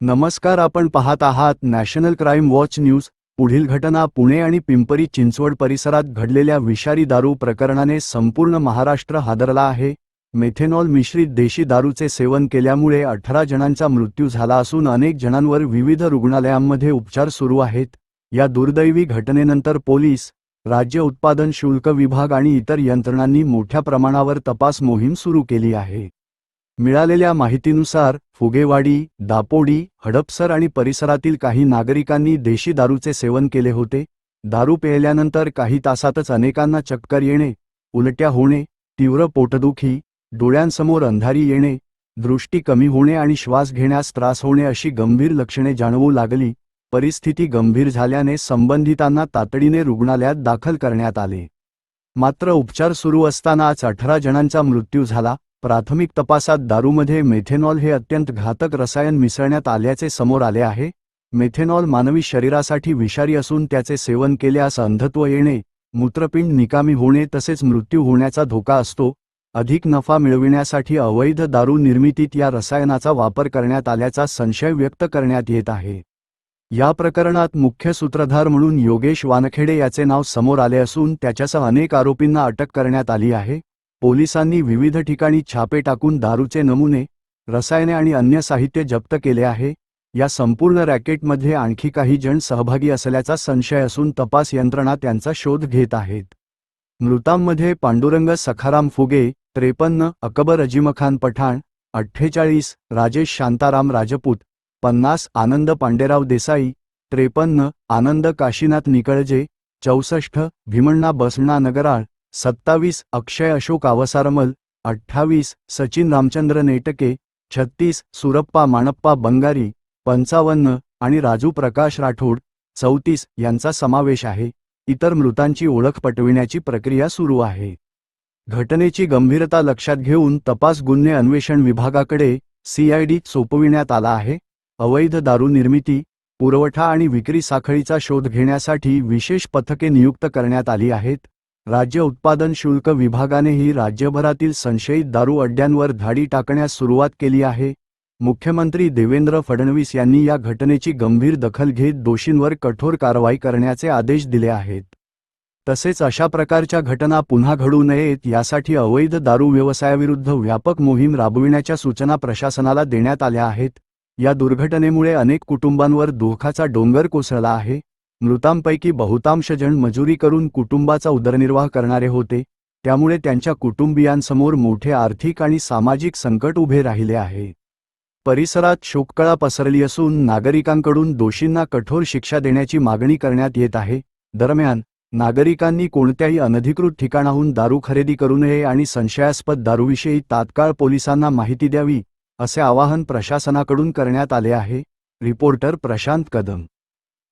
नमस्कार, आपण पाहत आहात नॅशनल क्राईम वॉच न्यूज। पुढील घटना पुणे आणि पिंपरी चिंचवड परिसरात घडलेल्या विषारी दारू प्रकरणाने संपूर्ण महाराष्ट्र हादरला आहे। मेथेनॉल मिश्रित देशी दारूचे सेवन केल्यामुळे 18 जणांचा मृत्यू झाला असून अनेक जणांवर विविध रुग्णालयांमध्ये उपचार सुरू आहेत। या दुर्दैवी घटनेनंतर पोलीस, राज्य उत्पादन शुल्क विभाग आणि इतर यंत्रणांनी मोठ्या प्रमाणावर तपास मोहीम सुरू केली आहे। मिळालेल्या माहितीनुसार फुगेवाडी, दापोडी, हडपसर आणि परिसरातील काही नागरिकांनी देशी दारूचे सेवन केले होते। दारू पिल्यानंतर काही तासातच अनेकांना चक्कर येणे, उलट्या होणे, तीव्र पोटदुखी, डोळ्यांसमोर अंधारी येणे, दृष्टी कमी होणे आणि श्वास घेण्यास त्रास होणे अशी गंभीर लक्षणे जाणवू लागली। परिस्थिती गंभीर झाल्याने संबंधितांना तातडीने रुग्णालयात दाखल करण्यात आले। मात्र उपचार सुरू असतानाच 18 जणांचा मृत्यू झाला। प्राथमिक तपासात दारूमध्ये मेथेनॉल हे अत्यंत घातक रसायन मिसळण्यात आल्याचे समोर आले आहे। मेथेनॉल मानवी शरीरासाठी विषारी असून त्याचे सेवन केल्यास अंधत्व येणे, मूत्रपिंड निकामी होणे तसेच मृत्यू होण्याचा धोका असतो। अधिक नफा मिळविण्यासाठी अवैध दारू निर्मितीत या रसायनाचा वापर करण्यात आल्याचा संशय व्यक्त करण्यात येत आहे। या प्रकरणात मुख्य सूत्रधार म्हणून योगेश वानखेडे याचे नाव समोर आले असून त्याच्यासह अनेक आरोपींना अटक करण्यात आली आहे। पोलिसांनी विविध ठिकाणी छापे टाकून दारूचे नमुने, रसायने आणि अन्य साहित्य जप्त केले आहे। या संपूर्ण रॅकेटमध्ये आणखी काही जण सहभागी असल्याचा संशय असून तपास यंत्रणा त्यांचा शोध घेत आहेत। मृतांमध्ये पांडुरंग सखाराम फुगे 53, अकबर अजिमखान पठाण 48, राजेश शांताराम राजपूत 50, आनंद पांडेराव देसाई 53, आनंद काशीनाथ निकळजे 64, भीमण्णा बसण्णा नगराळ 27, अक्षय अशोक आवसारमल 28, सचिन रामचंद्र नेटके 36, सुरप्पा माणप्पा बंगारी 55 आणि राजू प्रकाश राठोड 34 यांचा समावेश आहे। इतर मृतांची ओळख पटविण्याची प्रक्रिया सुरू आहे। घटनेची गंभीरता लक्षात घेऊन तपास गुन्हे अन्वेषण विभागाकडे CID सोपविण्यात आला आहे। अवैध दारू निर्मिती, पुरवठा आणि विक्री साखळीचा शोध घेण्यासाठी विशेष पथके नियुक्त करण्यात आली आहेत। राज्य उत्पादन शुल्क विभागानेही राज्यभरातील संशयित दारू अड्ड्यांवर धाडी टाकण्यास सुरुवात केली आहे। मुख्यमंत्री देवेंद्र फडणवीस यांनी या घटनेची गंभीर दखल घेत दोषींवर कठोर कारवाई करण्याचे आदेश दिले आहेत। तसेच अशा प्रकारच्या घटना पुन्हा घडू नयेत यासाठी अवैध दारू व्यवसायाविरुद्ध व्यापक मोहीम राबविण्याच्या सूचना प्रशासनाला देण्यात आल्या आहेत। या दुर्घटनेमुळे अनेक कुटुंबांवर दुःखाचा डोंगर कोसळला आहे। मृतांपैकी बहुतांश जण मजुरी करून कुटुंबाचा उदरनिर्वाह करणारे होते, त्यामुळे त्यांच्या कुटुंबियांसमोर मोठे आर्थिक आणि सामाजिक संकट उभे राहिले आहे। परिसरात शोककळा पसरली असून नागरिकांकडून दोषींना कठोर शिक्षा देण्याची मागणी करण्यात येत आहे। दरम्यान, नागरिकांनी कोणत्याही अनधिकृत ठिकाणाहून दारू खरेदी करू नये आणि संशयास्पद दारूविषयी तात्काळ पोलिसांना माहिती द्यावी, असे आवाहन प्रशासनाकडून करण्यात आले आहे। रिपोर्टर प्रशांत कदम।